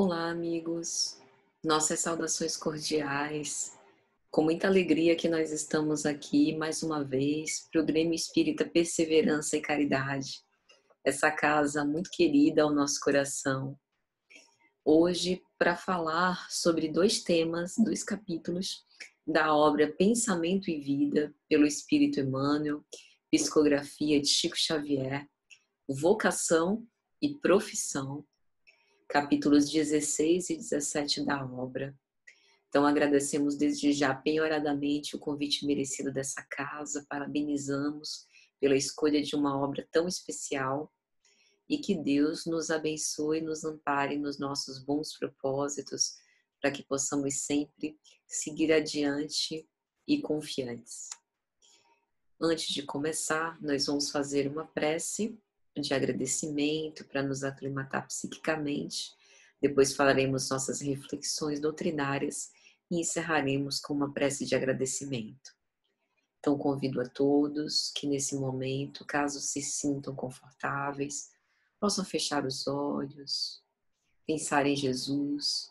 Olá, amigos. Nossas saudações cordiais. Com muita alegria que nós estamos aqui mais uma vez para o Grêmio Espírita Perseverança e Caridade, essa casa muito querida ao nosso coração. Hoje, para falar sobre dois temas, dois capítulos da obra Pensamento e Vida, pelo Espírito Emmanuel, psicografia de Chico Xavier, Vocação e Profissão, capítulos 16 e 17 da obra. Então, agradecemos desde já penhoradamente o convite merecido dessa casa, parabenizamos pela escolha de uma obra tão especial e que Deus nos abençoe e nos ampare nos nossos bons propósitos, para que possamos sempre seguir adiante e confiantes. Antes de começar, nós vamos fazer uma prece de agradecimento para nos aclimatar psiquicamente. Depois falaremos nossas reflexões doutrinárias e encerraremos com uma prece de agradecimento. Então, convido a todos que nesse momento, caso se sintam confortáveis, possam fechar os olhos, pensar em Jesus,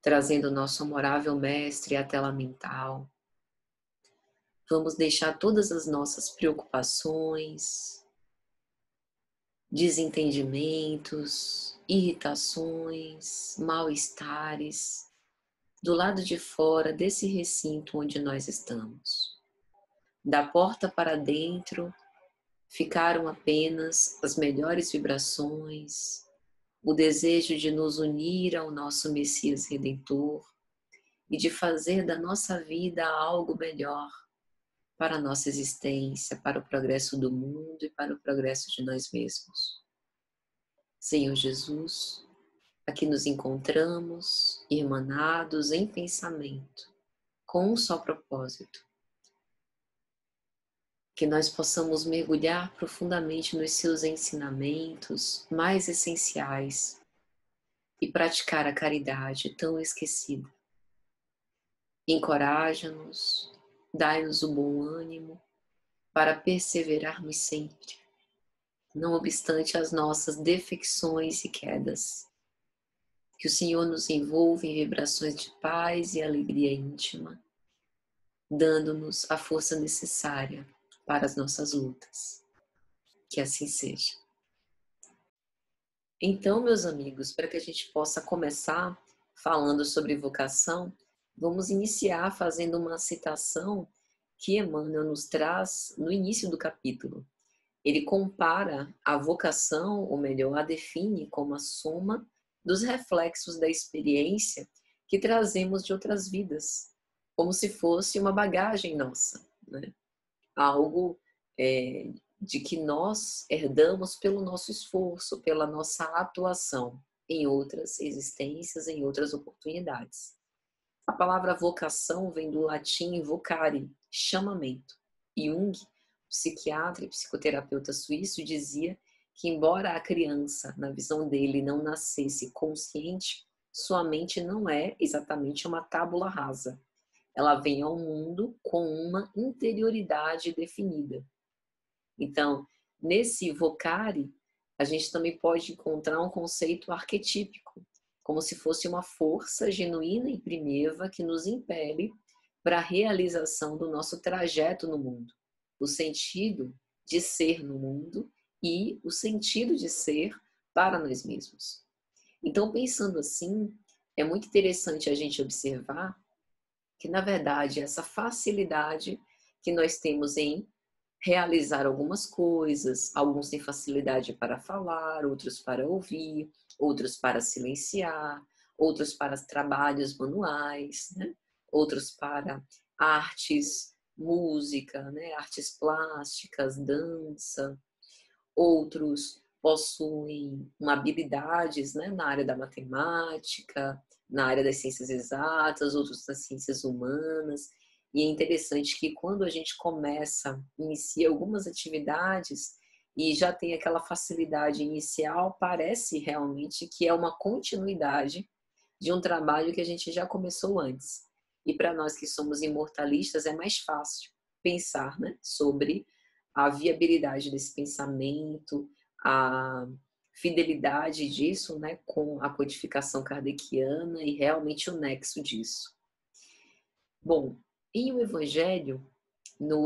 trazendo o nosso amorável Mestre à tela mental. Vamos deixar todas as nossas preocupações, desentendimentos, irritações, mal-estares do lado de fora desse recinto onde nós estamos. Da porta para dentro ficaram apenas as melhores vibrações, o desejo de nos unir ao nosso Messias Redentor e de fazer da nossa vida algo melhor para a nossa existência, para o progresso do mundo e para o progresso de nós mesmos. Senhor Jesus, aqui nos encontramos, irmanados em pensamento, com um só propósito: que nós possamos mergulhar profundamente nos seus ensinamentos mais essenciais e praticar a caridade tão esquecida. Encoraja-nos, dai-nos o bom ânimo para perseverarmos sempre, não obstante as nossas defecções e quedas. Que o Senhor nos envolva em vibrações de paz e alegria íntima, dando-nos a força necessária para as nossas lutas. Que assim seja. Então, meus amigos, para que a gente possa começar falando sobre vocação, vamos iniciar fazendo uma citação que Emmanuel nos traz no início do capítulo. Ele compara a vocação, ou melhor, a define como a soma dos reflexos da experiência que trazemos de outras vidas, como se fosse uma bagagem nossa, né? Algo de que nós herdamos pelo nosso esforço, pela nossa atuação em outras existências, em outras oportunidades. A palavra vocação vem do latim vocare, chamamento. Jung, psiquiatra e psicoterapeuta suíço, dizia que embora a criança, na visão dele, não nascesse consciente, sua mente não é exatamente uma tábula rasa. Ela vem ao mundo com uma interioridade definida. Então, nesse vocare, a gente também pode encontrar um conceito arquetípico, como se fosse uma força genuína e primeva que nos impele para a realização do nosso trajeto no mundo, o sentido de ser no mundo e o sentido de ser para nós mesmos. Então, pensando assim, é muito interessante a gente observar que, na verdade, essa facilidade que nós temos em realizar algumas coisas, alguns têm facilidade para falar, outros para ouvir, outros para silenciar, outros para trabalhos manuais, né? Outros para artes, música, né? Artes plásticas, dança. Outros possuem uma habilidades, né? Na área da matemática, na área das ciências exatas, outros nas ciências humanas. E é interessante que quando a gente inicia algumas atividades e já tem aquela facilidade inicial, parece realmente que é uma continuidade de um trabalho que a gente já começou antes. E para nós que somos imortalistas é mais fácil pensar, né, sobre a viabilidade desse pensamento, a fidelidade disso, né, com a codificação kardeciana e realmente o nexo disso. Bom, no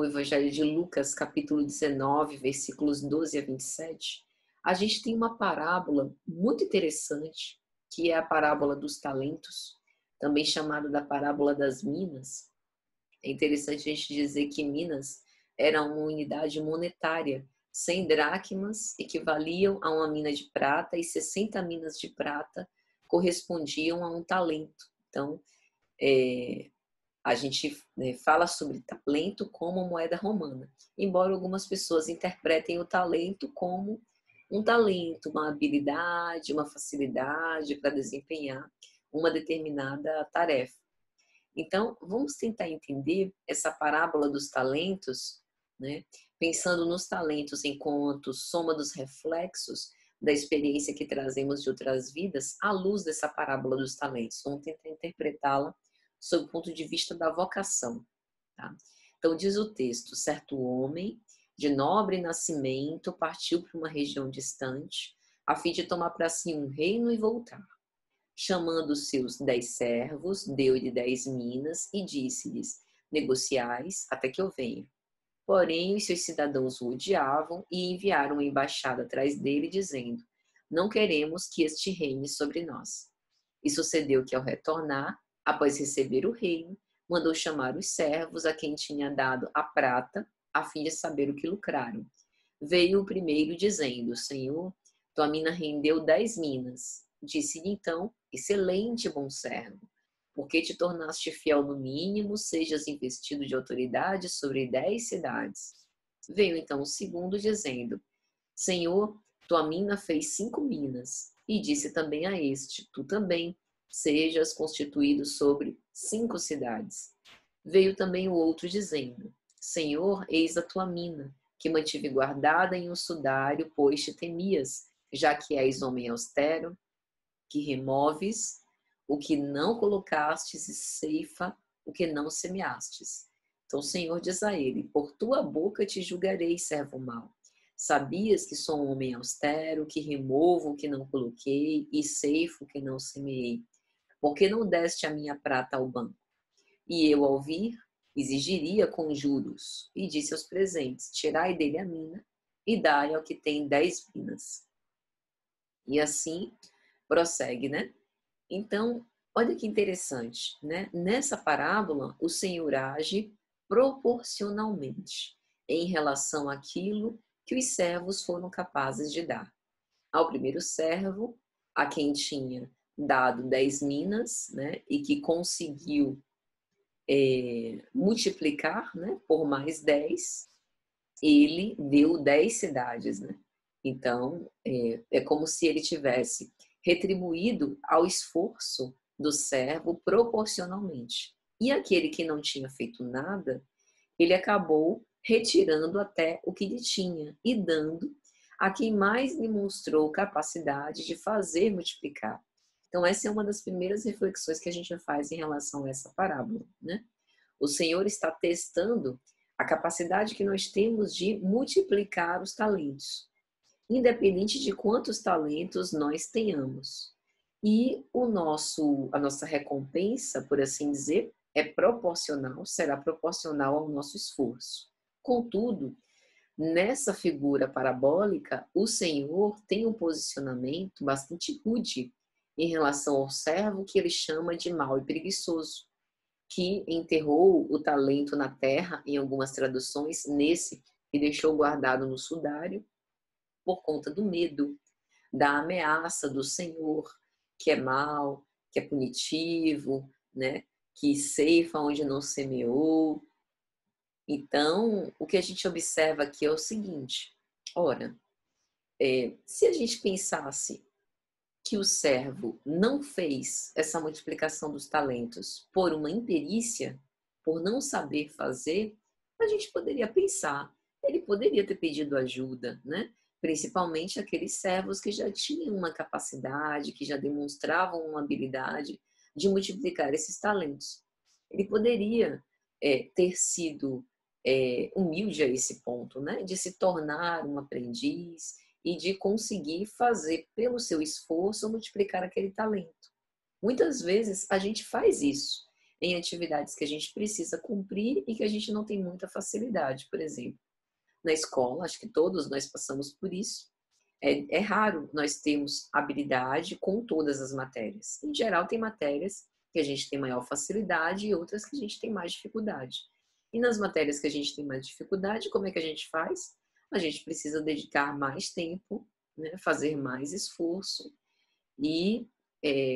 Evangelho de Lucas, capítulo 19, versículos 12 a 27, a gente tem uma parábola muito interessante, que é a parábola dos talentos, também chamada da parábola das minas. É interessante a gente dizer que minas era uma unidade monetária. 100 dracmas equivaliam a uma mina de prata e 60 minas de prata correspondiam a um talento. Então, a gente fala sobre talento como moeda romana, embora algumas pessoas interpretem o talento como um talento, uma habilidade, uma facilidade para desempenhar uma determinada tarefa. Então, vamos tentar entender essa parábola dos talentos, né? Pensando nos talentos enquanto soma dos reflexos da experiência que trazemos de outras vidas, à luz dessa parábola dos talentos. Vamos tentar interpretá-la sob o ponto de vista da vocação. Tá? Então, diz o texto: certo homem de nobre nascimento partiu para uma região distante, a fim de tomar para si um reino e voltar. Chamando os seus 10 servos, deu-lhe 10 minas e disse-lhes: negociais até que eu venha. Porém, os seus cidadãos o odiavam e enviaram uma embaixada atrás dele, dizendo: não queremos que este reine sobre nós. E sucedeu que, ao retornar, após receber o reino, mandou chamar os servos a quem tinha dado a prata, a fim de saber o que lucraram. Veio o primeiro, dizendo: Senhor, tua mina rendeu 10 minas. Disse-lhe então: excelente, bom servo. Porque te tornaste fiel no mínimo, sejas investido de autoridade sobre 10 cidades. Veio então o segundo, dizendo: Senhor, tua mina fez 5 minas. E disse também a este: tu também sejas constituído sobre 5 cidades. Veio também o outro, dizendo: Senhor, eis a tua mina, que mantive guardada em um sudário, pois te temias, já que és homem austero, que removes o que não colocastes e ceifa o que não semeastes. Então o Senhor diz a ele: por tua boca te julgarei, servo mau. Sabias que sou um homem austero, que removo o que não coloquei e ceifo o que não semeei? Por que não deste a minha prata ao banco? E eu, ao vir, exigiria com juros. E disse aos presentes: tirai dele a mina e dai ao que tem 10 minas. E assim prossegue, né? Então, olha que interessante, né? Nessa parábola, o Senhor age proporcionalmente em relação àquilo que os servos foram capazes de dar. Ao primeiro servo, a quem tinha dado 10 minas, né? E que conseguiu multiplicar, né? Por mais 10, ele deu 10 cidades, né? Então, é como se ele tivesse retribuído ao esforço do servo proporcionalmente. E aquele que não tinha feito nada, ele acabou retirando até o que lhe tinha e dando a quem mais lhe mostrou capacidade de fazer multiplicar. Então, essa é uma das primeiras reflexões que a gente faz em relação a essa parábola, né? O Senhor está testando a capacidade que nós temos de multiplicar os talentos, independente de quantos talentos nós tenhamos. E a nossa recompensa, por assim dizer, é proporcional, será proporcional ao nosso esforço. Contudo, nessa figura parabólica, o Senhor tem um posicionamento bastante rude em relação ao servo que ele chama de mau e preguiçoso, que enterrou o talento na terra, em algumas traduções, nesse, e deixou guardado no sudário, por conta do medo, da ameaça do Senhor, que é mau, que é punitivo, né? Que ceifa onde não semeou. Então, o que a gente observa aqui é o seguinte: ora, se a gente pensasse que o servo não fez essa multiplicação dos talentos por uma imperícia, por não saber fazer, a gente poderia pensar, ele poderia ter pedido ajuda, né? Principalmente aqueles servos que já tinham uma capacidade, que já demonstravam uma habilidade de multiplicar esses talentos. Ele poderia ter sido humilde a esse ponto, né? De se tornar um aprendiz e de conseguir fazer pelo seu esforço multiplicar aquele talento. Muitas vezes a gente faz isso em atividades que a gente precisa cumprir e que a gente não tem muita facilidade. Por exemplo, na escola, acho que todos nós passamos por isso. É raro nós termos habilidade com todas as matérias. Em geral, tem matérias que a gente tem maior facilidade e outras que a gente tem mais dificuldade. E nas matérias que a gente tem mais dificuldade, como é que a gente faz? A gente precisa dedicar mais tempo, né? Fazer mais esforço e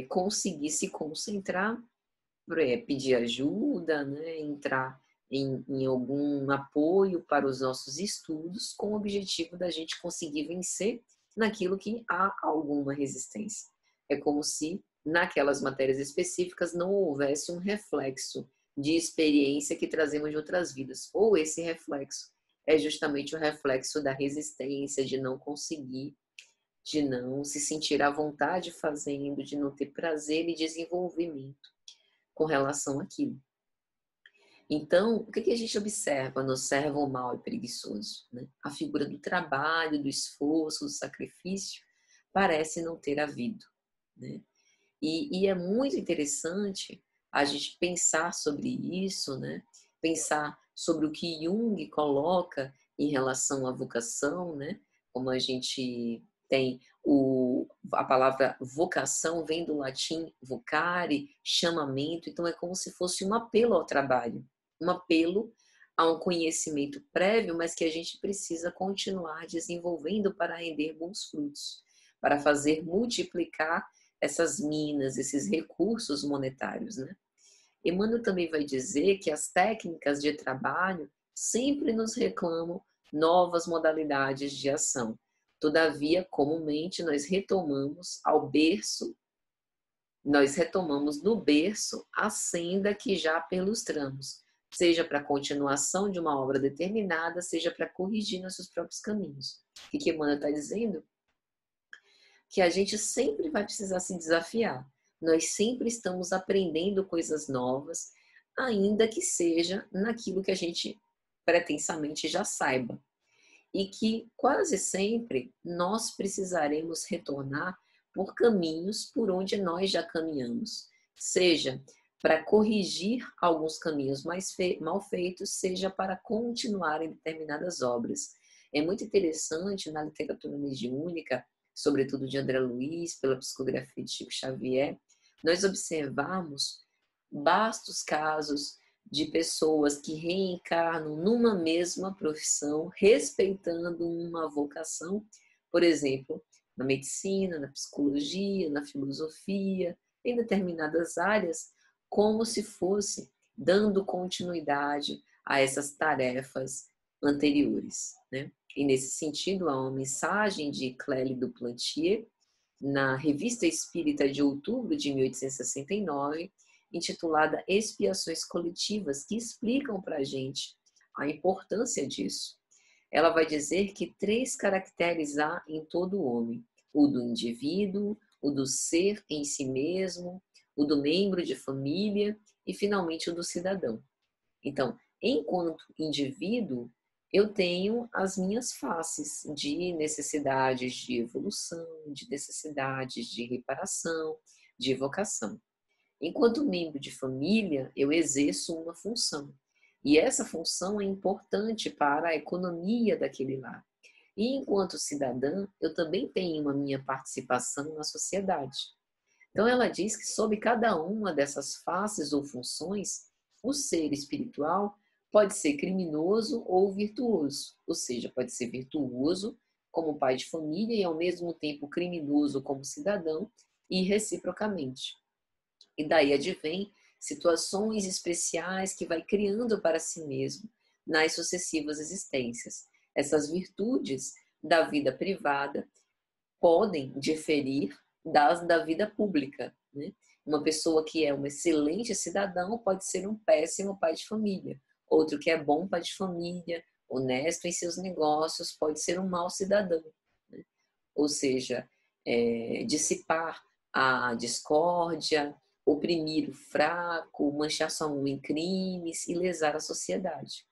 conseguir se concentrar, pedir ajuda, né? Entrar em algum apoio para os nossos estudos, com o objetivo da gente conseguir vencer naquilo que há alguma resistência. É como se naquelas matérias específicas não houvesse um reflexo de experiência que trazemos de outras vidas, ou esse reflexo é justamente o reflexo da resistência, de não conseguir, de não se sentir à vontade fazendo, de não ter prazer e desenvolvimento com relação àquilo. Então, o que a gente observa no servo mau e preguiçoso? Né? A figura do trabalho, do esforço, do sacrifício, parece não ter havido. Né? E é muito interessante a gente pensar sobre isso, né? Pensar sobre o que Jung coloca em relação à vocação, né? Como a gente tem a palavra vocação vem do latim vocare, chamamento, então é como se fosse um apelo ao trabalho, um apelo a um conhecimento prévio, mas que a gente precisa continuar desenvolvendo para render bons frutos, para fazer multiplicar essas minas, esses recursos monetários, né? Emmanuel também vai dizer que as técnicas de trabalho sempre nos reclamam novas modalidades de ação. Todavia, comumente, nós retomamos no berço a senda que já perlustramos, seja para a continuação de uma obra determinada, seja para corrigir nossos próprios caminhos. O que Emmanuel está dizendo? Que a gente sempre vai precisar se desafiar. Nós sempre estamos aprendendo coisas novas, ainda que seja naquilo que a gente pretensamente já saiba. E que quase sempre nós precisaremos retornar por caminhos por onde nós já caminhamos. Seja para corrigir alguns caminhos mal feitos, seja para continuar em determinadas obras. É muito interessante na literatura mediúnica, sobretudo de André Luiz, pela psicografia de Chico Xavier, nós observamos vastos casos de pessoas que reencarnam numa mesma profissão, respeitando uma vocação, por exemplo, na medicina, na psicologia, na filosofia, em determinadas áreas, como se fosse dando continuidade a essas tarefas anteriores, né? E nesse sentido, há uma mensagem de Clélie du Plantier, na Revista Espírita de outubro de 1869, intitulada Expiações Coletivas, que explicam para a gente a importância disso. Ela vai dizer que 3 caracteres há em todo homem: o do indivíduo, o do ser em si mesmo, o do membro de família e, finalmente, o do cidadão. Então, enquanto indivíduo, eu tenho as minhas faces de necessidades de evolução, de necessidades de reparação, de vocação. Enquanto membro de família, eu exerço uma função. E essa função é importante para a economia daquele lar. E enquanto cidadã, eu também tenho a minha participação na sociedade. Então ela diz que sob cada uma dessas faces ou funções, o ser espiritual pode ser criminoso ou virtuoso. Ou seja, pode ser virtuoso como pai de família e ao mesmo tempo criminoso como cidadão e reciprocamente. E daí advém situações especiais que vai criando para si mesmo nas sucessivas existências. Essas virtudes da vida privada podem diferir das da vida pública, né? Uma pessoa que é um excelente cidadão pode ser um péssimo pai de família. Outro que é bom pai de família, honesto em seus negócios, pode ser um mau cidadão, né? Ou seja, dissipar a discórdia, oprimir o fraco, manchar sua mão em crimes e lesar a sociedade.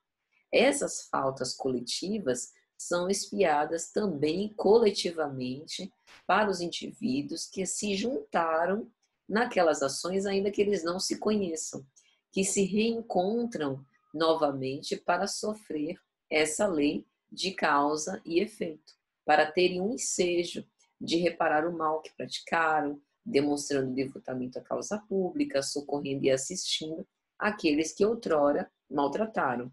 Essas faltas coletivas são espiadas também coletivamente para os indivíduos que se juntaram naquelas ações, ainda que eles não se conheçam, que se reencontram novamente para sofrer essa lei de causa e efeito, para terem um ensejo de reparar o mal que praticaram, demonstrando devotamento à causa pública, socorrendo e assistindo aqueles que outrora maltrataram.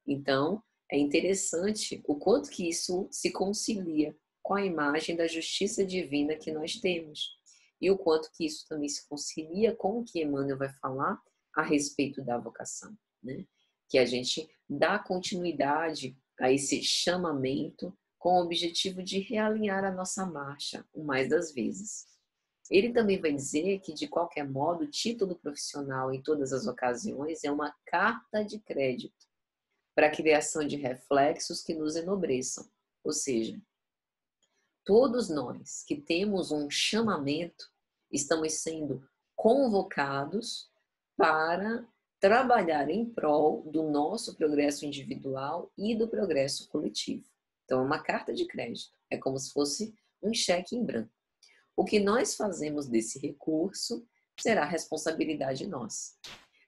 Então, é interessante o quanto que isso se concilia com a imagem da justiça divina que nós temos. E o quanto que isso também se concilia com o que Emmanuel vai falar a respeito da vocação, né? Que a gente dá continuidade a esse chamamento com o objetivo de realinhar a nossa marcha o mais das vezes. Ele também vai dizer que, de qualquer modo, o título profissional em todas as ocasiões é uma carta de crédito para a criação de reflexos que nos enobreçam. Ou seja, todos nós que temos um chamamento, estamos sendo convocados para trabalhar em prol do nosso progresso individual e do progresso coletivo. Então, é uma carta de crédito, é como se fosse um cheque em branco. O que nós fazemos desse recurso será responsabilidade nossa.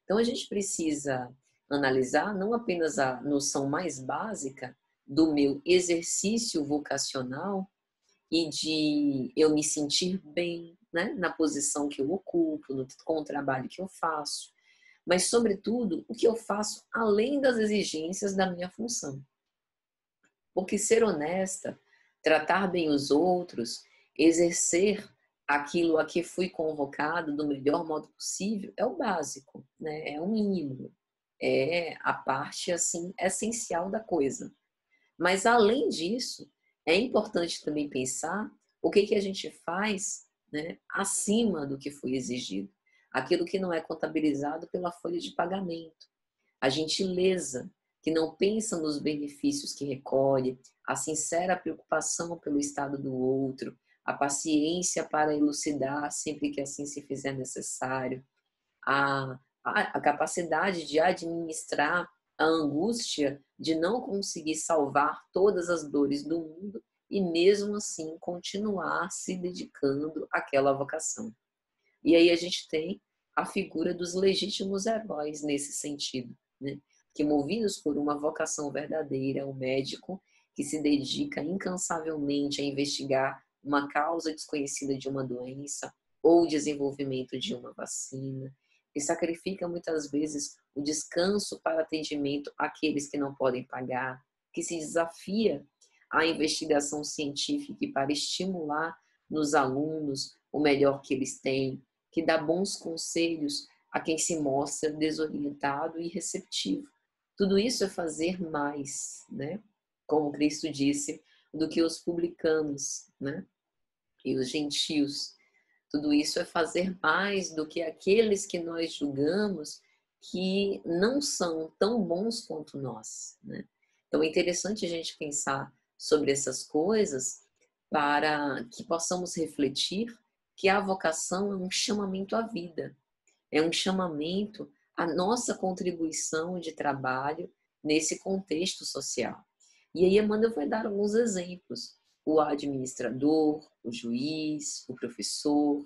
Então, a gente precisa analisar não apenas a noção mais básica do meu exercício vocacional e de eu me sentir bem, né, na posição que eu ocupo, com o trabalho que eu faço, mas, sobretudo, o que eu faço além das exigências da minha função. Porque ser honesta, tratar bem os outros, exercer aquilo a que fui convocado do melhor modo possível é o básico, né? É o mínimo, é a parte assim essencial da coisa. Mas além disso, é importante também pensar o que a gente faz, né, acima do que foi exigido, aquilo que não é contabilizado pela folha de pagamento, a gentileza que não pensa nos benefícios que recolhe, a sincera preocupação pelo estado do outro, a paciência para elucidar sempre que assim se fizer necessário, a capacidade de administrar a angústia de não conseguir salvar todas as dores do mundo e mesmo assim continuar se dedicando àquela vocação. E aí a gente tem a figura dos legítimos heróis nesse sentido, né? Que movidos por uma vocação verdadeira, o médico que se dedica incansavelmente a investigar uma causa desconhecida de uma doença ou o desenvolvimento de uma vacina, que sacrifica muitas vezes o descanso para atendimento àqueles que não podem pagar, que se desafia à investigação científica e para estimular nos alunos o melhor que eles têm, que dá bons conselhos a quem se mostra desorientado e receptivo. Tudo isso é fazer mais, né? Como Cristo disse, do que os publicanos, né? E os gentios. Tudo isso é fazer mais do que aqueles que nós julgamos que não são tão bons quanto nós, né? Então é interessante a gente pensar sobre essas coisas para que possamos refletir que a vocação é um chamamento à vida, é um chamamento à nossa contribuição de trabalho nesse contexto social. E aí Emmanuel vai dar alguns exemplos. O administrador, o juiz, o professor,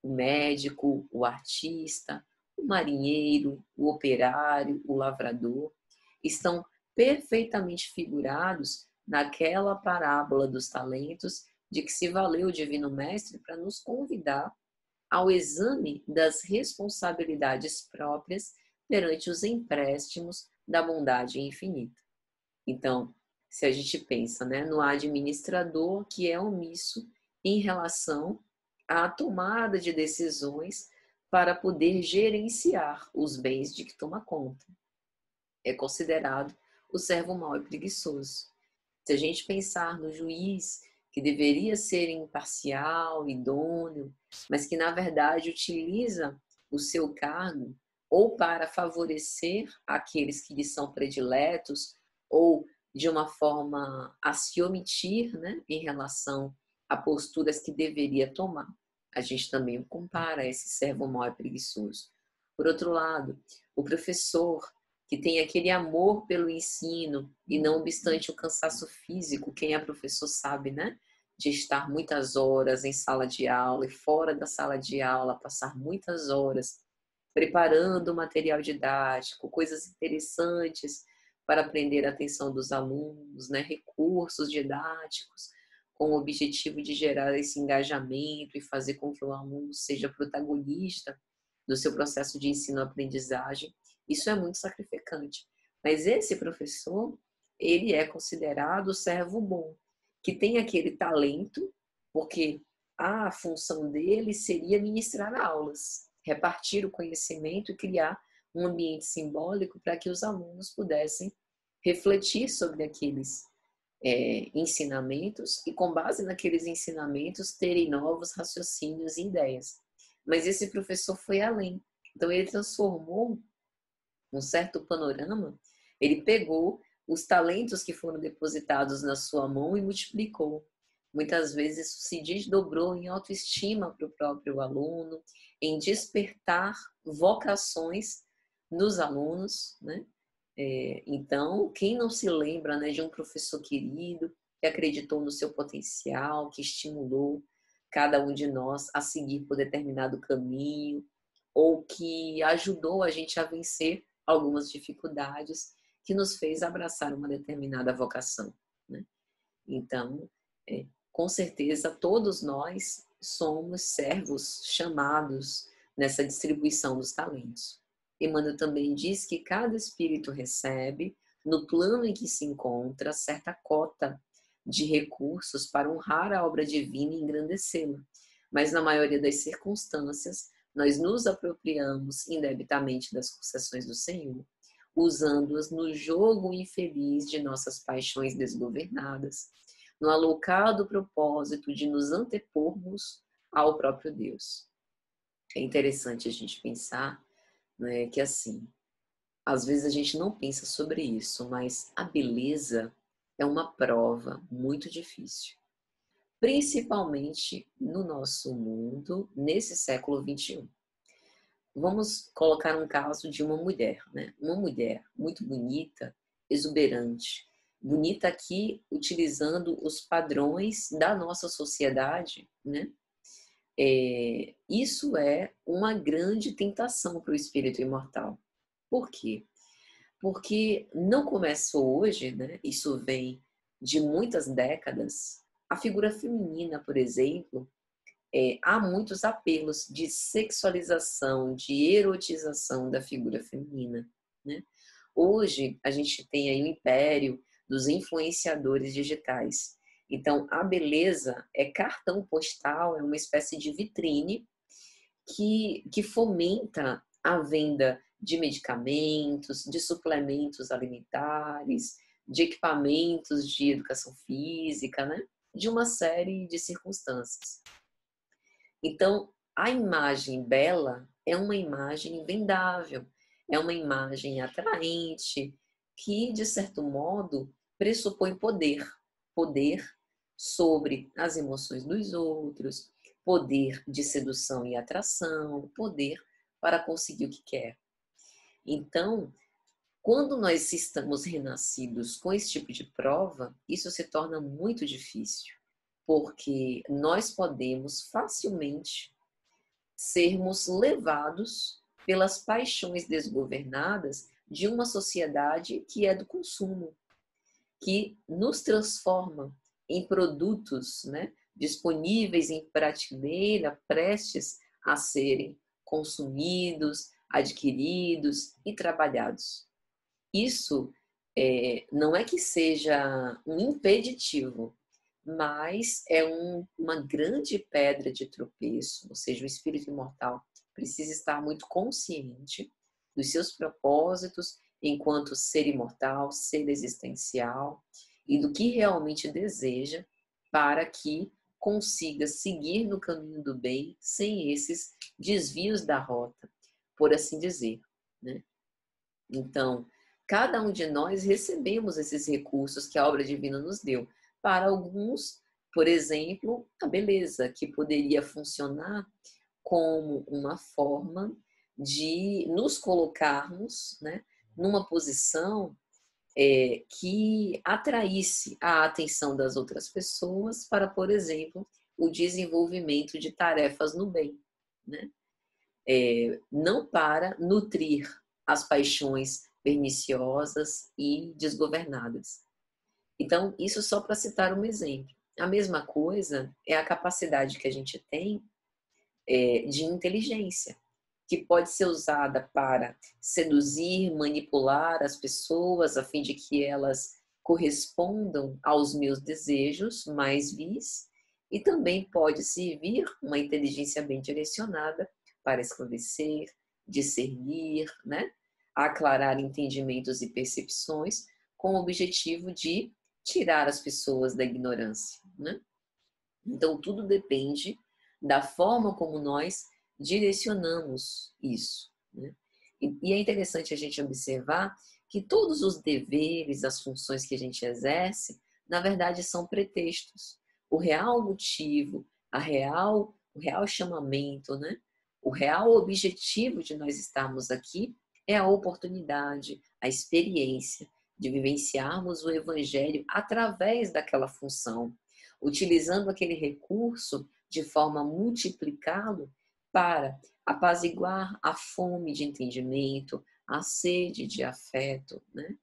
o médico, o artista, o marinheiro, o operário, o lavrador, estão perfeitamente figurados naquela parábola dos talentos de que se valeu o Divino Mestre para nos convidar ao exame das responsabilidades próprias perante os empréstimos da bondade infinita. Então, se a gente pensa, né, no administrador que é omisso em relação à tomada de decisões para poder gerenciar os bens de que toma conta, é considerado o servo mau e preguiçoso. Se a gente pensar no juiz, que deveria ser imparcial, idôneo, mas que na verdade utiliza o seu cargo ou para favorecer aqueles que lhe são prediletos ou de uma forma a se omitir, né, em relação a posturas que deveria tomar. A gente também compara esse servo mau e preguiçoso. Por outro lado, o professor que tem aquele amor pelo ensino e não obstante o cansaço físico, quem é professor sabe, né? De estar muitas horas em sala de aula e fora da sala de aula, passar muitas horas preparando o material didático, coisas interessantes para prender a atenção dos alunos, né? Recursos didáticos com o objetivo de gerar esse engajamento e fazer com que o aluno seja protagonista do seu processo de ensino-aprendizagem. Isso é muito sacrificante. Mas esse professor, ele é considerado o servo bom, que tem aquele talento, porque a função dele seria ministrar aulas, repartir o conhecimento e criar um ambiente simbólico para que os alunos pudessem refletir sobre aqueles ensinamentos e, com base naqueles ensinamentos, terem novos raciocínios e ideias. Mas esse professor foi além. Então, ele transformou um certo panorama, ele pegou os talentos que foram depositados na sua mão e multiplicou. Muitas vezes isso se desdobrou em autoestima para o próprio aluno, em despertar vocações nos alunos, né? Então, quem não se lembra, né, de um professor querido que acreditou no seu potencial, que estimulou cada um de nós a seguir por determinado caminho, ou que ajudou a gente a vencer algumas dificuldades, que nos fez abraçar uma determinada vocação, né? Então, com certeza, todos nós somos servos chamados nessa distribuição dos talentos. Emmanuel também diz que cada espírito recebe, no plano em que se encontra, certa cota de recursos para honrar a obra divina e engrandecê-la. Mas, na maioria das circunstâncias, nós nos apropriamos indebitamente das concessões do Senhor, usando-as no jogo infeliz de nossas paixões desgovernadas, no alocado propósito de nos antepormos ao próprio Deus. É interessante a gente pensar, né, que assim, às vezes a gente não pensa sobre isso, mas a beleza é uma prova muito difícil, principalmente no nosso mundo, nesse século XXI. Vamos colocar um caso de uma mulher, né? Uma mulher muito bonita, exuberante. Bonita aqui utilizando os padrões da nossa sociedade, né? Isso é uma grande tentação para o espírito imortal. Por quê? Porque não começou hoje, né? Isso vem de muitas décadas. A figura feminina, por exemplo, há muitos apelos de sexualização, de erotização da figura feminina, né? Hoje, a gente tem aí o império dos influenciadores digitais. Então, a beleza é cartão postal, é uma espécie de vitrine que fomenta a venda de medicamentos, de suplementos alimentares, de equipamentos de educação física, né? De uma série de circunstâncias. Então, a imagem bela é uma imagem vendável, é uma imagem atraente, que, de certo modo, pressupõe poder. Poder sobre as emoções dos outros, poder de sedução e atração, poder para conseguir o que quer. Então, quando nós estamos renascidos com esse tipo de prova, isso se torna muito difícil, porque nós podemos facilmente sermos levados pelas paixões desgovernadas de uma sociedade que é do consumo, que nos transforma em produtos, né, disponíveis em prateleira, prestes a serem consumidos, adquiridos e trabalhados. Isso não é que seja um impeditivo, mas é uma grande pedra de tropeço, ou seja, o espírito imortal precisa estar muito consciente dos seus propósitos enquanto ser imortal, ser existencial, e do que realmente deseja para que consiga seguir no caminho do bem sem esses desvios da rota, por assim dizer, né? Então, cada um de nós recebemos esses recursos que a obra divina nos deu. Para alguns, por exemplo, a beleza, que poderia funcionar como uma forma de nos colocarmos, né, numa posição que atraísse a atenção das outras pessoas para, por exemplo, o desenvolvimento de tarefas no bem, né? Não para nutrir as paixões perniciosas e desgovernadas. Então, isso só para citar um exemplo. A mesma coisa é a capacidade que a gente tem de inteligência, que pode ser usada para seduzir, manipular as pessoas a fim de que elas correspondam aos meus desejos mais vis, e também pode servir uma inteligência bem direcionada para esclarecer, discernir, né? Aclarar entendimentos e percepções com o objetivo de tirar as pessoas da ignorância, né? Então, tudo depende da forma como nós direcionamos isso, né? E é interessante a gente observar que todos os deveres, as funções que a gente exerce, na verdade, são pretextos. O real motivo, o real chamamento, né? O real objetivo de nós estarmos aqui é a oportunidade, a experiência de vivenciarmos o Evangelho através daquela função, utilizando aquele recurso de forma a multiplicá-lo para apaziguar a fome de entendimento, a sede de afeto, né?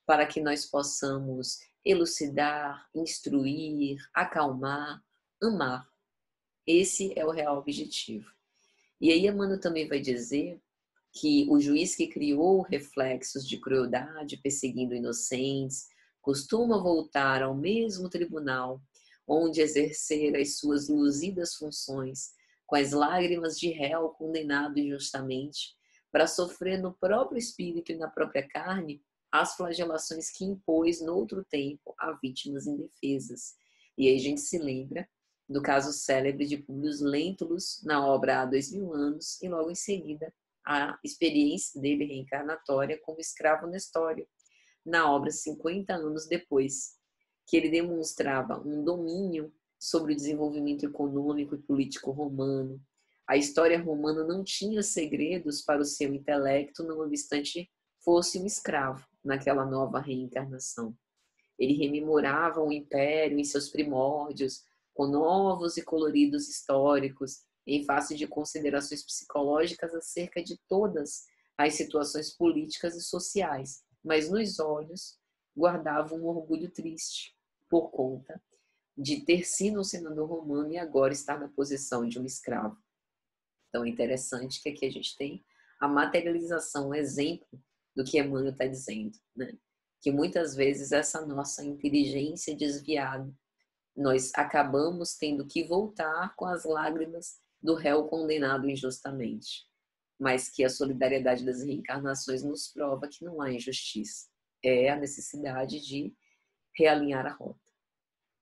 Para que nós possamos elucidar, instruir, acalmar, amar. Esse é o real objetivo. E aí Emmanuel também vai dizer que o juiz que criou reflexos de crueldade perseguindo inocentes costuma voltar ao mesmo tribunal onde exercer as suas luzidas funções com as lágrimas de réu condenado injustamente para sofrer no próprio espírito e na própria carne as flagelações que impôs noutro tempo a vítimas indefesas. E aí a gente se lembra do caso célebre de Publio Lentulus na obra Há 2000 anos e logo em seguida a experiência dele reencarnatória como escravo Nestório, na obra 50 anos depois, que ele demonstrava um domínio sobre o desenvolvimento econômico e político romano. A história romana não tinha segredos para o seu intelecto, não obstante fosse um escravo naquela nova reencarnação. Ele rememorava o império em seus primórdios, com novos e coloridos históricos, em face de considerações psicológicas acerca de todas as situações políticas e sociais, mas nos olhos guardava um orgulho triste por conta de ter sido um senador romano e agora estar na posição de um escravo. Então é interessante que aqui a gente tem a materialização, um exemplo do que Emmanuel está dizendo, né? Que muitas vezes essa nossa inteligência desviada, nós acabamos tendo que voltar com as lágrimas do réu condenado injustamente, mas que a solidariedade das reencarnações nos prova que não há injustiça. É a necessidade de realinhar a rota.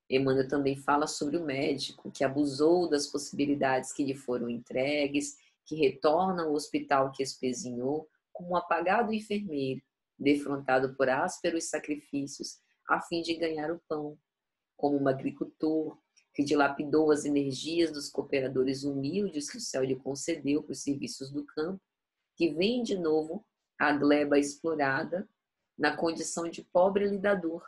Emmanuel também fala sobre o médico que abusou das possibilidades que lhe foram entregues, que retorna ao hospital que espezinhou, como um apagado enfermeiro, defrontado por ásperos sacrifícios, a fim de ganhar o pão, como um agricultor que dilapidou as energias dos cooperadores humildes que o céu lhe concedeu para os serviços do campo, que vem de novo a gleba explorada na condição de pobre lidador,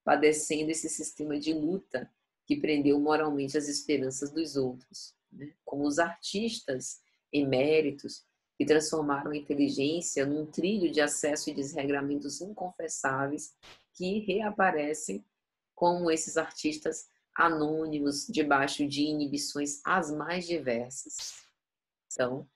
padecendo esse sistema de luta que prendeu moralmente as esperanças dos outros, né? Como os artistas eméritos que transformaram a inteligência num trilho de acesso e desregramentos inconfessáveis que reaparecem como esses artistas anônimos debaixo de inibições as mais diversas. Então,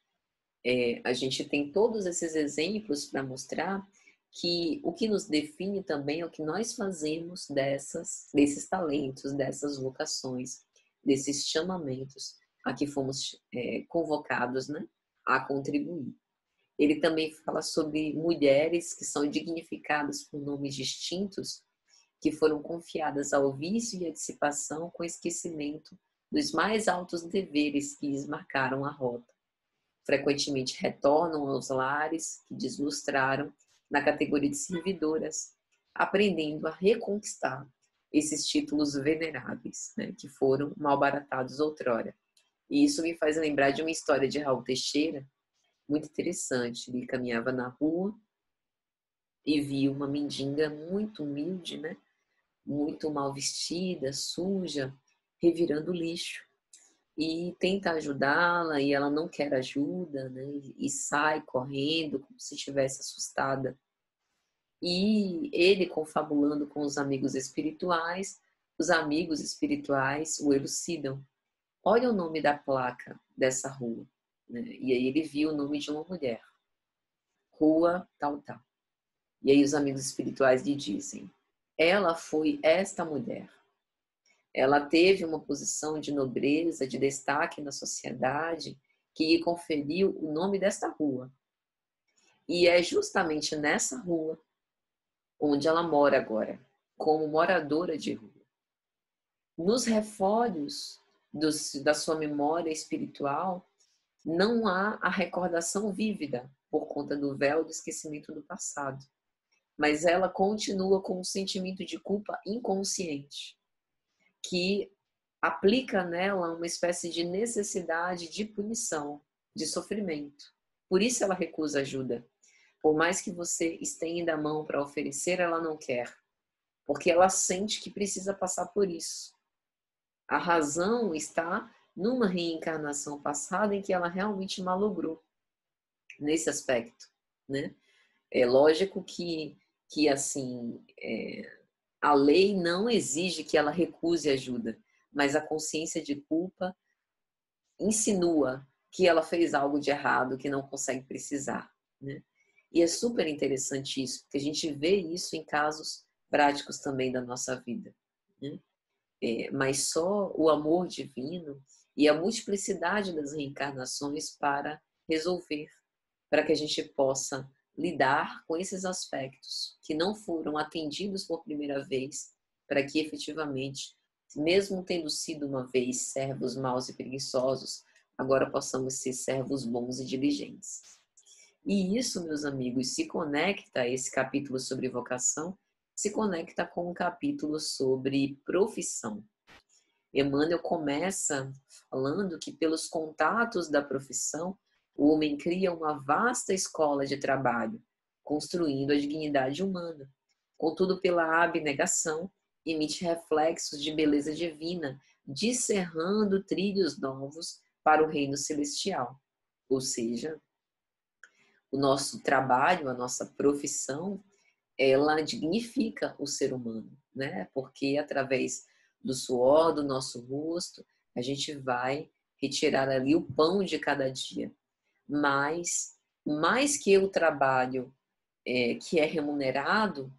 a gente tem todos esses exemplos para mostrar que o que nos define também é o que nós fazemos desses talentos, dessas vocações, desses chamamentos a que fomos convocados, né, a contribuir. Ele também fala sobre mulheres que são dignificadas por nomes distintos, que foram confiadas ao vício e à dissipação com esquecimento dos mais altos deveres que lhes marcaram a rota. Frequentemente retornam aos lares que deslustraram na categoria de servidoras, aprendendo a reconquistar esses títulos veneráveis, né, que foram malbaratados outrora. E isso me faz lembrar de uma história de Raul Teixeira, muito interessante. Ele caminhava na rua e viu uma mendiga muito humilde, né? Muito mal vestida, suja, revirando lixo. E tenta ajudá-la e ela não quer ajuda, né? E sai correndo como se estivesse assustada. E ele, confabulando com os amigos espirituais o elucidam. Olha o nome da placa dessa rua, né? E aí ele viu o nome de uma mulher. Rua tal, tal. E aí os amigos espirituais lhe dizem: ela foi esta mulher. Ela teve uma posição de nobreza, de destaque na sociedade, que lhe conferiu o nome desta rua. E é justamente nessa rua onde ela mora agora, como moradora de rua. Nos refólhos da sua memória espiritual, não há a recordação vívida por conta do véu do esquecimento do passado. Mas ela continua com um sentimento de culpa inconsciente, que aplica nela uma espécie de necessidade de punição, de sofrimento. Por isso ela recusa ajuda. Por mais que você estenda a mão para oferecer, ela não quer. Porque ela sente que precisa passar por isso. A razão está numa reencarnação passada em que ela realmente malogrou nesse aspecto, né? É lógico que assim, a lei não exige que ela recuse ajuda, mas a consciência de culpa insinua que ela fez algo de errado, que não consegue precisar, né? E é super interessante isso, porque a gente vê isso em casos práticos também da nossa vida, né? Mas só o amor divino e a multiplicidade das reencarnações para resolver, para que a gente possa lidar com esses aspectos que não foram atendidos por primeira vez, para que efetivamente, mesmo tendo sido uma vez servos maus e preguiçosos, agora possamos ser servos bons e diligentes. E isso, meus amigos, se conecta a esse capítulo sobre vocação, se conecta com um capítulo sobre profissão. Emmanuel começa falando que pelos contatos da profissão, o homem cria uma vasta escola de trabalho, construindo a dignidade humana. Contudo, pela abnegação, emite reflexos de beleza divina, descerrando trilhos novos para o reino celestial. Ou seja, o nosso trabalho, a nossa profissão, ela dignifica o ser humano, né? Porque através do suor do nosso rosto, a gente vai retirar ali o pão de cada dia. Mas, mais que o trabalho que é remunerado,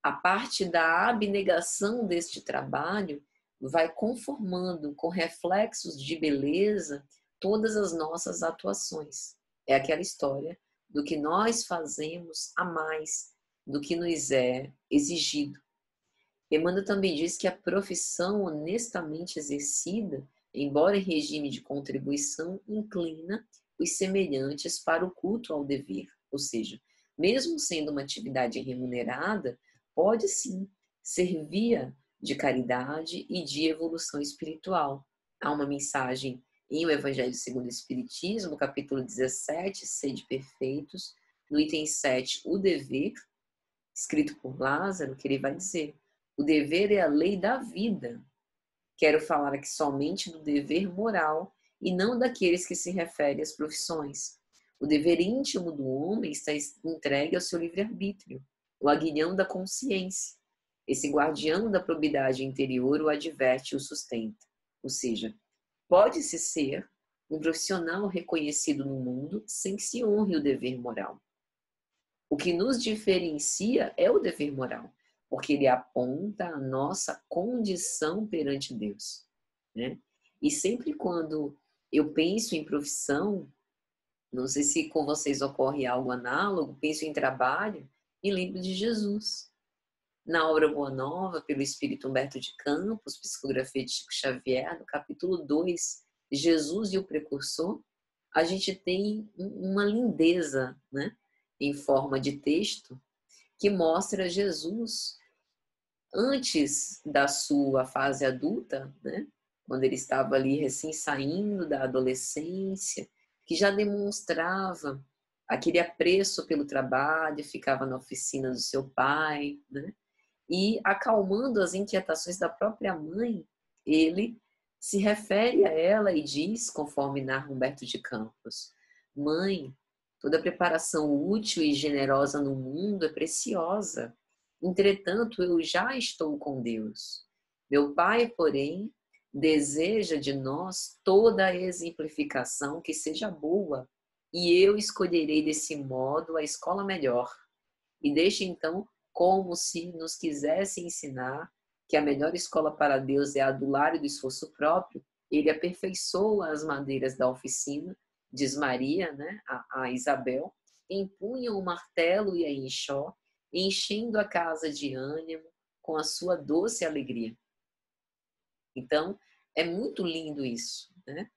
a parte da abnegação deste trabalho vai conformando com reflexos de beleza todas as nossas atuações. É aquela história do que nós fazemos a mais do que nos é exigido. Emmanuel também diz que a profissão honestamente exercida, embora em regime de contribuição, inclina os semelhantes para o culto ao dever. Ou seja, mesmo sendo uma atividade remunerada, pode sim ser via de caridade e de evolução espiritual. Há uma mensagem em O Evangelho segundo o Espiritismo, capítulo 17, Sede Perfeitos, no item 7, o dever, escrito por Lázaro, que ele vai dizer: o dever é a lei da vida. Quero falar aqui somente do dever moral e não daqueles que se referem às profissões. O dever íntimo do homem está entregue ao seu livre-arbítrio, o aguilhão da consciência. Esse guardião da probidade interior o adverte e o sustenta. Ou seja, pode-se ser um profissional reconhecido no mundo sem que se honre o dever moral. O que nos diferencia é o dever moral, porque ele aponta a nossa condição perante Deus, né? E sempre quando eu penso em profissão, não sei se com vocês ocorre algo análogo, penso em trabalho e lembro de Jesus. Na obra Boa Nova, pelo Espírito Humberto de Campos, psicografia de Chico Xavier, no capítulo 2, Jesus e o Precursor, a gente tem uma lindeza, né, em forma de texto, que mostra Jesus antes da sua fase adulta, né, quando ele estava ali recém saindo da adolescência, que já demonstrava aquele apreço pelo trabalho, ficava na oficina do seu pai, né? E acalmando as inquietações da própria mãe, ele se refere a ela e diz, conforme narra Humberto de Campos: Mãe, toda preparação útil e generosa no mundo é preciosa. Entretanto, eu já estou com Deus. Meu Pai, porém, deseja de nós toda a exemplificação que seja boa, e eu escolherei desse modo a escola melhor. E deixe então como se nos quisesse ensinar que a melhor escola para Deus é a do lar e do esforço próprio. Ele aperfeiçoa as madeiras da oficina, diz Maria, né, a Isabel, empunha o martelo e a enxó, enchendo a casa de ânimo com a sua doce alegria. Então, é muito lindo isso, né?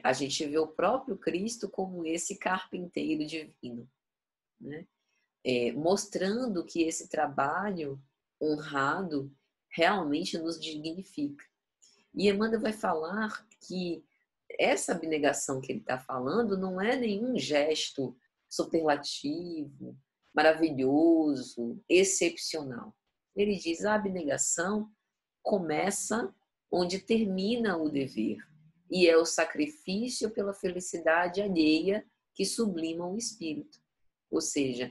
A gente vê o próprio Cristo como esse carpinteiro divino, né? Mostrando que esse trabalho honrado realmente nos dignifica. E Emmanuel vai falar que essa abnegação que ele está falando não é nenhum gesto superlativo, maravilhoso, excepcional. Ele diz: a abnegação começa onde termina o dever, e é o sacrifício pela felicidade alheia que sublima o espírito. Ou seja,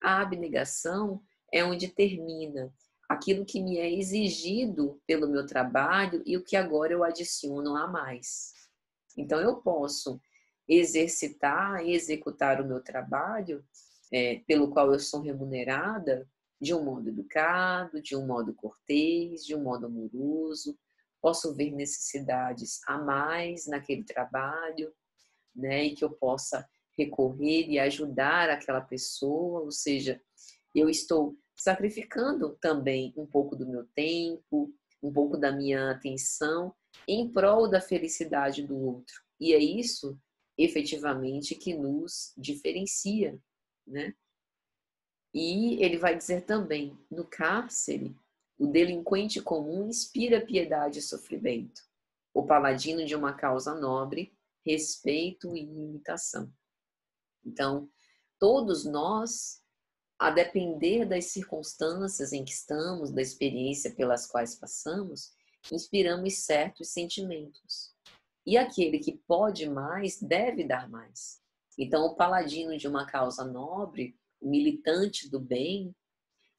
a abnegação é onde termina aquilo que me é exigido pelo meu trabalho e o que agora eu adiciono a mais. Então, eu posso exercitar e executar o meu trabalho, pelo qual eu sou remunerada, de um modo educado, de um modo cortês, de um modo amoroso. Posso ver necessidades a mais naquele trabalho, né, e que eu possa recorrer e ajudar aquela pessoa, ou seja, eu estou sacrificando também um pouco do meu tempo, um pouco da minha atenção em prol da felicidade do outro. E é isso, efetivamente, que nos diferencia, né? E ele vai dizer também, no cárcere, o delinquente comum inspira piedade e sofrimento. O paladino de uma causa nobre, respeito e imitação. Então, todos nós, a depender das circunstâncias em que estamos, da experiência pelas quais passamos, inspiramos certos sentimentos. E aquele que pode mais, deve dar mais. Então, o paladino de uma causa nobre, o militante do bem,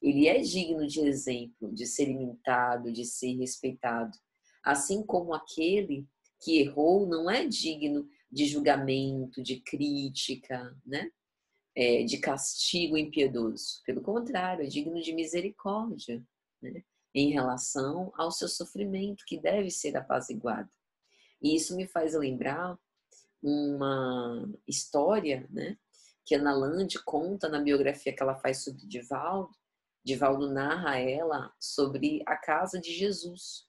ele é digno de exemplo, de ser imitado, de ser respeitado. Assim como aquele que errou não é digno de julgamento, de crítica, né? De castigo impiedoso. Pelo contrário, é digno de misericórdia, né? Em relação ao seu sofrimento, que deve ser apaziguado. E isso me faz lembrar uma história, né, que Ana Lande conta na biografia que ela faz sobre Divaldo. Divaldo narra a ela sobre a casa de Jesus.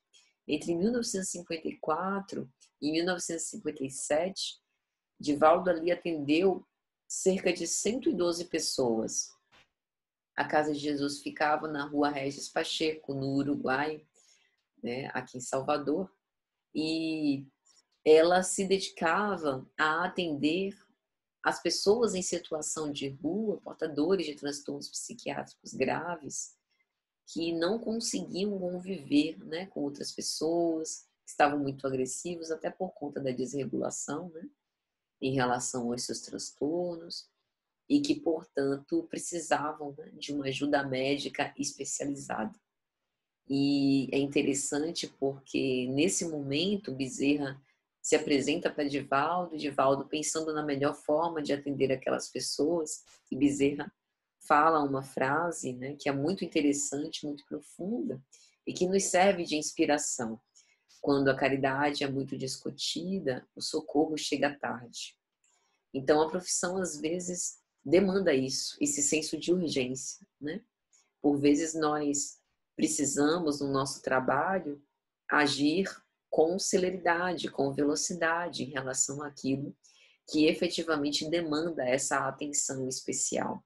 Entre 1954 e 1957, Divaldo ali atendeu cerca de 112 pessoas. A casa de Jesus ficava na rua Regis Pacheco, no Uruguai, né, aqui em Salvador, e ela se dedicava a atender as pessoas em situação de rua, portadores de transtornos psiquiátricos graves, que não conseguiam conviver, né, com outras pessoas, que estavam muito agressivos, até por conta da desregulação, né, em relação aos seus transtornos, e que, portanto, precisavam, né, de uma ajuda médica especializada. E é interessante porque, nesse momento, Bezerra se apresenta para Divaldo, Divaldo pensando na melhor forma de atender aquelas pessoas, e Bezerra fala uma frase, né, que é muito interessante, muito profunda, e que nos serve de inspiração. Quando a caridade é muito discutida, o socorro chega tarde. Então, a profissão, às vezes, demanda isso, esse senso de urgência, né? Por vezes, nós precisamos, no nosso trabalho, agir com celeridade, com velocidade em relação àquilo que efetivamente demanda essa atenção especial.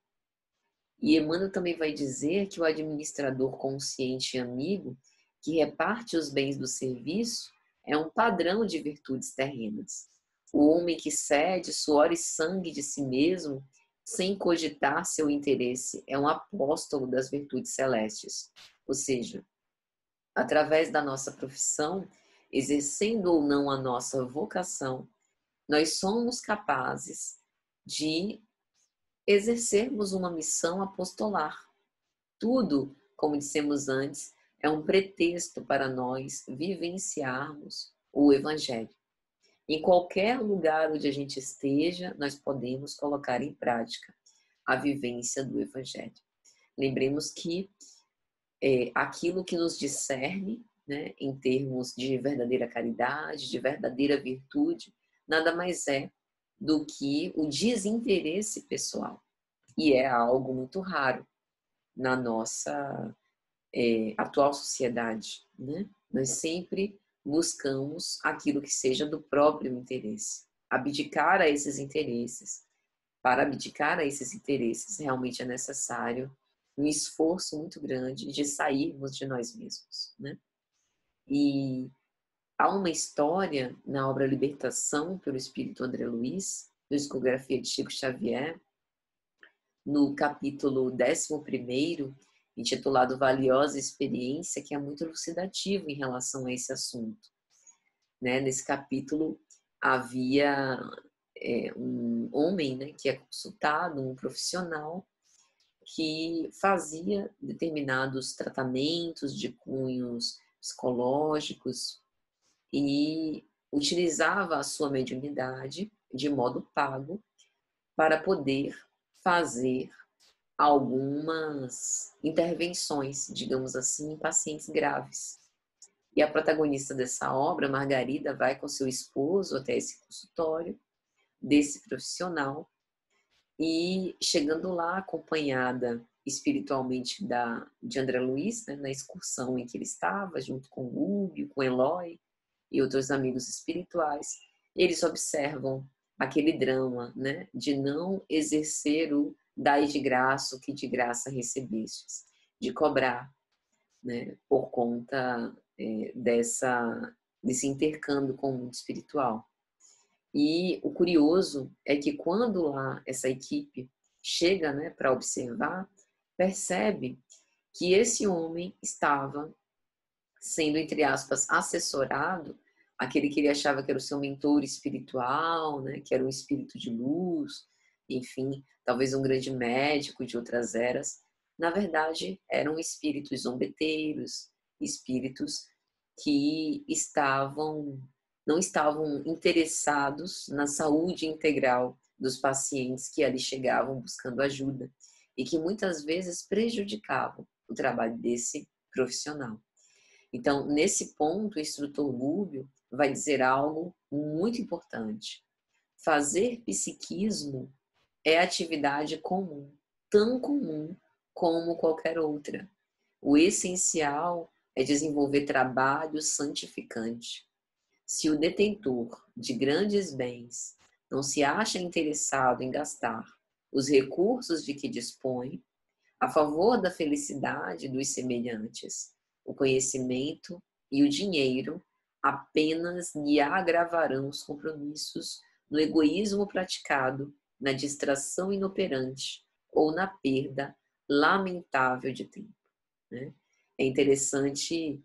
E Emmanuel também vai dizer que o administrador consciente e amigo, que reparte os bens do serviço, é um padrão de virtudes terrenas. O homem que cede suor e sangue de si mesmo sem cogitar seu interesse, é um apóstolo das virtudes celestes. Ou seja, através da nossa profissão, exercendo ou não a nossa vocação, nós somos capazes de exercermos uma missão apostolar. Tudo, como dissemos antes, é um pretexto para nós vivenciarmos o Evangelho. Em qualquer lugar onde a gente esteja, nós podemos colocar em prática a vivência do Evangelho. Lembremos que aquilo que nos discerne, né, em termos de verdadeira caridade, de verdadeira virtude, nada mais é do que o desinteresse pessoal. E é algo muito raro na nossa atual sociedade, né? Nós sempre buscamos aquilo que seja do próprio interesse. Abdicar a esses interesses. Para abdicar a esses interesses, realmente é necessário um esforço muito grande de sairmos de nós mesmos, né? E há uma história na obra Libertação, pelo Espírito André Luiz, Psicografia de Chico Xavier, no capítulo 11º, intitulado Valiosa Experiência, que é muito elucidativo em relação a esse assunto. Né? Nesse capítulo havia um homem, né, que é consultado, um profissional, que fazia determinados tratamentos de cunhos psicológicos e utilizava a sua mediunidade de modo pago para poder fazer algumas intervenções, digamos assim, em pacientes graves. E a protagonista dessa obra, Margarida, vai com seu esposo até esse consultório desse profissional e chegando lá acompanhada espiritualmente de André Luiz, né, na excursão em que ele estava, junto com o Hugo, com Eloy e outros amigos espirituais, eles observam aquele drama, né, de não exercer o dai de graça o que de graça recebestes, de cobrar, né, por conta desse intercâmbio com o mundo espiritual. E o curioso é que quando lá essa equipe chega, né, para observar, percebe que esse homem estava sendo, entre aspas, assessorado, aquele que ele achava que era o seu mentor espiritual, né, que era um espírito de luz, enfim, talvez um grande médico de outras eras. Na verdade, eram espíritos zombeteiros, espíritos que não estavam interessados na saúde integral dos pacientes que ali chegavam buscando ajuda e que muitas vezes prejudicavam o trabalho desse profissional. Então, nesse ponto, o instrutor Lúbio vai dizer algo muito importante. Fazer psiquismo é atividade comum, tão comum como qualquer outra. O essencial é desenvolver trabalho santificante. Se o detentor de grandes bens não se acha interessado em gastar os recursos de que dispõe a favor da felicidade dos semelhantes, o conhecimento e o dinheiro apenas lhe agravarão os compromissos no egoísmo praticado, na distração inoperante ou na perda lamentável de tempo. Né? É interessante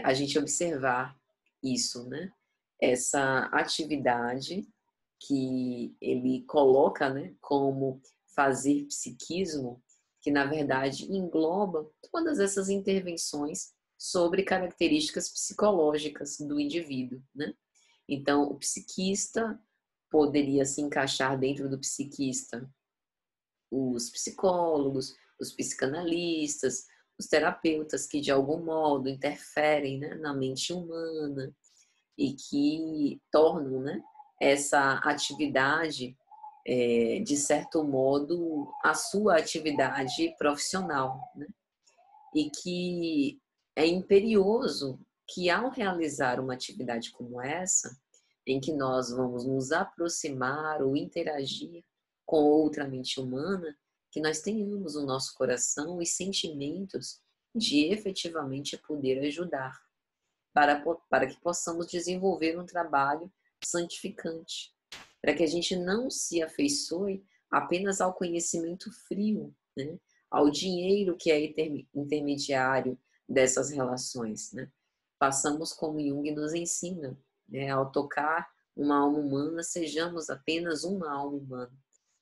a gente observar isso, né? Essa atividade que ele coloca, né, como fazer psiquismo, que na verdade engloba todas essas intervenções sobre características psicológicas do indivíduo, né? Então, o psiquista poderia se encaixar dentro do psiquista os psicólogos, os psicanalistas, os terapeutas que de algum modo interferem, né, na mente humana e que tornam, né, essa atividade de certo modo, a sua atividade profissional, né? E que é imperioso que, ao realizar uma atividade como essa, em que nós vamos nos aproximar ou interagir com outra mente humana, que nós tenhamos o nosso coração e sentimentos de efetivamente poder ajudar, para que possamos desenvolver um trabalho santificante, para que a gente não se afeiçoe apenas ao conhecimento frio, né? Ao dinheiro que é intermediário dessas relações, né? Passamos como Jung nos ensina, né? Ao tocar uma alma humana, sejamos apenas uma alma humana,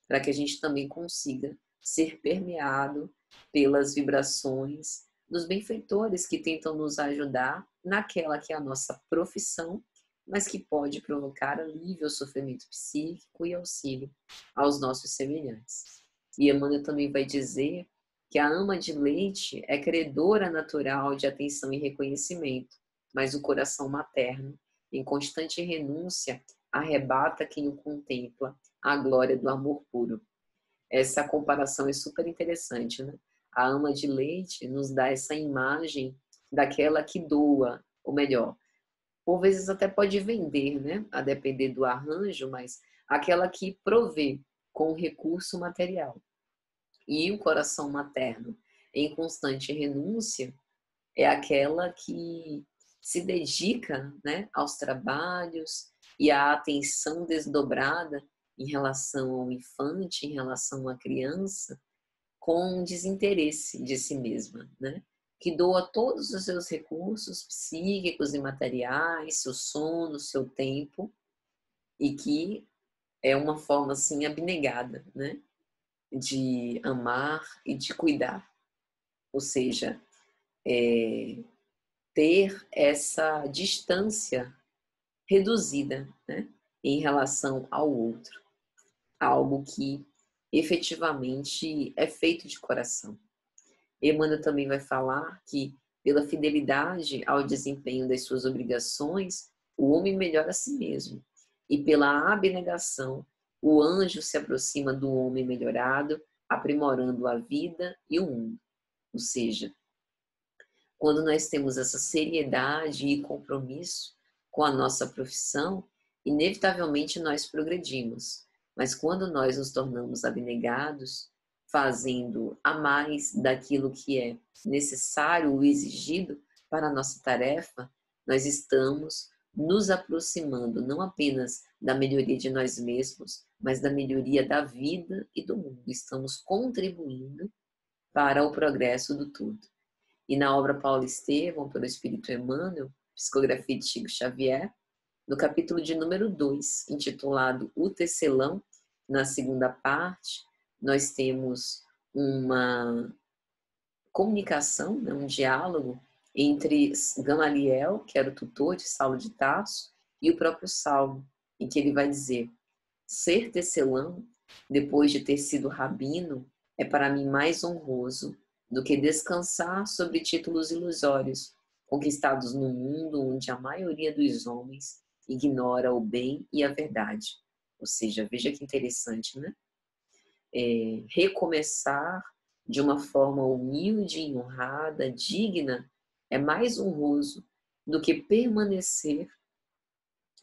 para que a gente também consiga ser permeado pelas vibrações dos benfeitores que tentam nos ajudar naquela que é a nossa profissão, mas que pode provocar alívio ao sofrimento psíquico e auxílio aos nossos semelhantes. E Emmanuel também vai dizer que a ama de leite é credora natural de atenção e reconhecimento, mas o coração materno, em constante renúncia, arrebata quem o contempla a glória do amor puro. Essa comparação é super interessante, né? A ama de leite nos dá essa imagem daquela que doa, ou melhor, por vezes até pode vender, né? A depender do arranjo, mas aquela que provê com recurso material. E o coração materno, em constante renúncia, é aquela que se dedica, né, aos trabalhos e à atenção desdobrada em relação ao infante, em relação à criança, com desinteresse de si mesma, né? Que doa todos os seus recursos psíquicos e materiais, seu sono, seu tempo, e que é uma forma assim abnegada, né, de amar e de cuidar. Ou seja, ter essa distância reduzida, né, em relação ao outro, algo que efetivamente é feito de coração. Emmanuel também vai falar que, pela fidelidade ao desempenho das suas obrigações, o homem melhora a si mesmo, e pela abnegação, o anjo se aproxima do homem melhorado, aprimorando a vida e o mundo. Ou seja, quando nós temos essa seriedade e compromisso com a nossa profissão, inevitavelmente nós progredimos. Mas quando nós nos tornamos abnegados, fazendo a mais daquilo que é necessário ou exigido para a nossa tarefa, nós estamos nos aproximando não apenas da melhoria de nós mesmos, mas da melhoria da vida e do mundo. Estamos contribuindo para o progresso do todo. E na obra Paulo Estevam, pelo Espírito Emmanuel, psicografia de Chico Xavier, no capítulo de número 2, intitulado O Tecelão, na segunda parte, nós temos uma comunicação, né, um diálogo entre Gamaliel, que era o tutor de Saulo de Tarso, e o próprio Saulo, em que ele vai dizer: ser tecelão, depois de ter sido rabino, é para mim mais honroso do que descansar sobre títulos ilusórios, conquistados no mundo onde a maioria dos homens ignora o bem e a verdade. Ou seja, veja que interessante, né? Recomeçar de uma forma humilde e honrada, digna, é mais honroso do que permanecer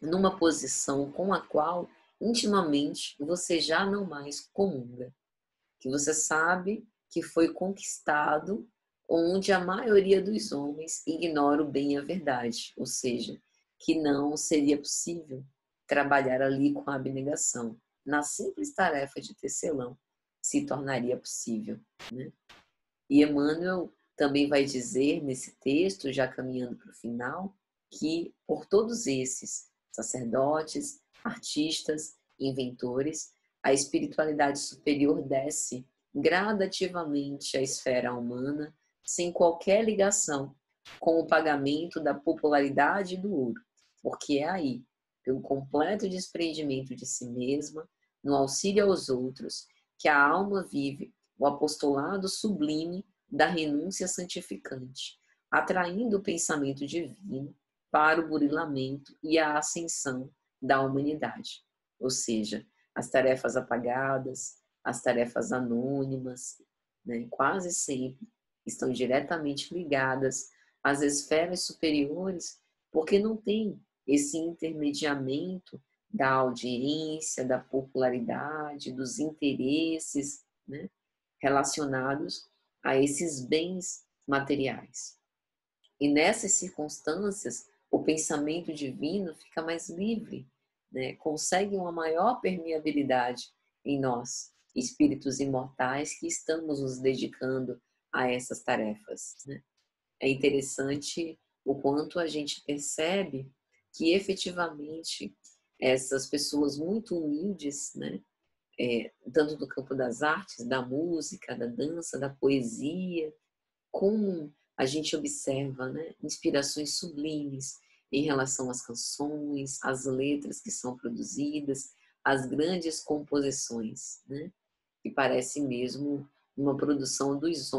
numa posição com a qual intimamente você já não mais comunga, que você sabe que foi conquistado onde a maioria dos homens ignora o bem e a verdade, ou seja, que não seria possível trabalhar ali com a abnegação. Na simples tarefa de tecelão se tornaria possível, né? E Emmanuel também vai dizer nesse texto, já caminhando para o final, que por todos esses sacerdotes, artistas, inventores, a espiritualidade superior desce gradativamente à esfera humana, sem qualquer ligação com o pagamento da popularidade do ouro, porque é aí, pelo completo desprendimento de si mesma, no auxílio aos outros, que a alma vive o apostolado sublime da renúncia santificante, atraindo o pensamento divino para o burilamento e a ascensão da humanidade. Ou seja, as tarefas apagadas, as tarefas anônimas, né, quase sempre estão diretamente ligadas às esferas superiores, porque não tem esse intermediamento da audiência, da popularidade, dos interesses, né, relacionados a esses bens materiais. E nessas circunstâncias, o pensamento divino fica mais livre, né? Consegue uma maior permeabilidade em nós. espíritos imortais que estamos nos dedicando a essas tarefas, né? É interessante o quanto a gente percebe que efetivamente essas pessoas muito humildes, né, tanto do campo das artes, da música, da dança, da poesia, como a gente observa, né, inspirações sublimes em relação às canções, às letras que são produzidas, às grandes composições, né, que parece mesmo uma produção dos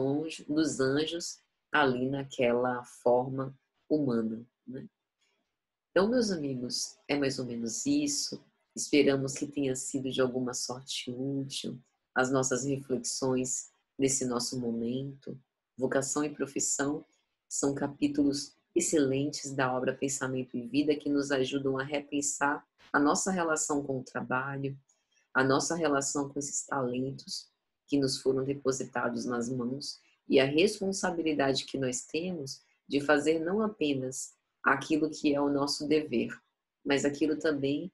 anjos ali naquela forma humana, né? Então, meus amigos, é mais ou menos isso. Esperamos que tenha sido de alguma sorte útil as nossas reflexões nesse nosso momento. Vocação e profissão são capítulos excelentes da obra Pensamento e Vida que nos ajudam a repensar a nossa relação com o trabalho, a nossa relação com esses talentos que nos foram depositados nas mãos e a responsabilidade que nós temos de fazer não apenas aquilo que é o nosso dever, mas aquilo também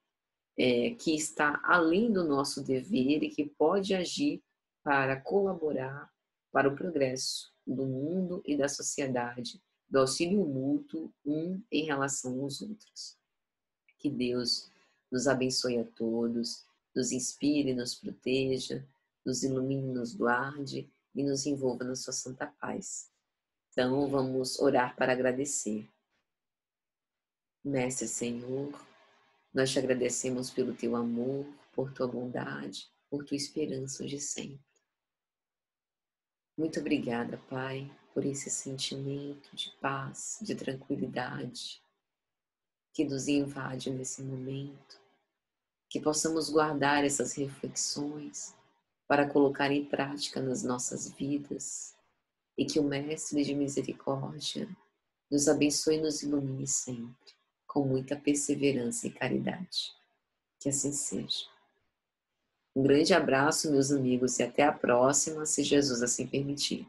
que está além do nosso dever e que pode agir para colaborar para o progresso do mundo e da sociedade, do auxílio mútuo um em relação aos outros. Que Deus nos abençoe a todos, nos inspire, nos proteja, nos ilumine, nos guarde e nos envolva na sua santa paz. Então, vamos orar para agradecer. Mestre Senhor, nós te agradecemos pelo teu amor, por tua bondade, por tua esperança de sempre. Muito obrigada, Pai, por esse sentimento de paz, de tranquilidade que nos invade nesse momento. Que possamos guardar essas reflexões para colocar em prática nas nossas vidas e que o Mestre de Misericórdia nos abençoe e nos ilumine sempre, com muita perseverança e caridade. Que assim seja. Um grande abraço, meus amigos, e até a próxima, se Jesus assim permitir.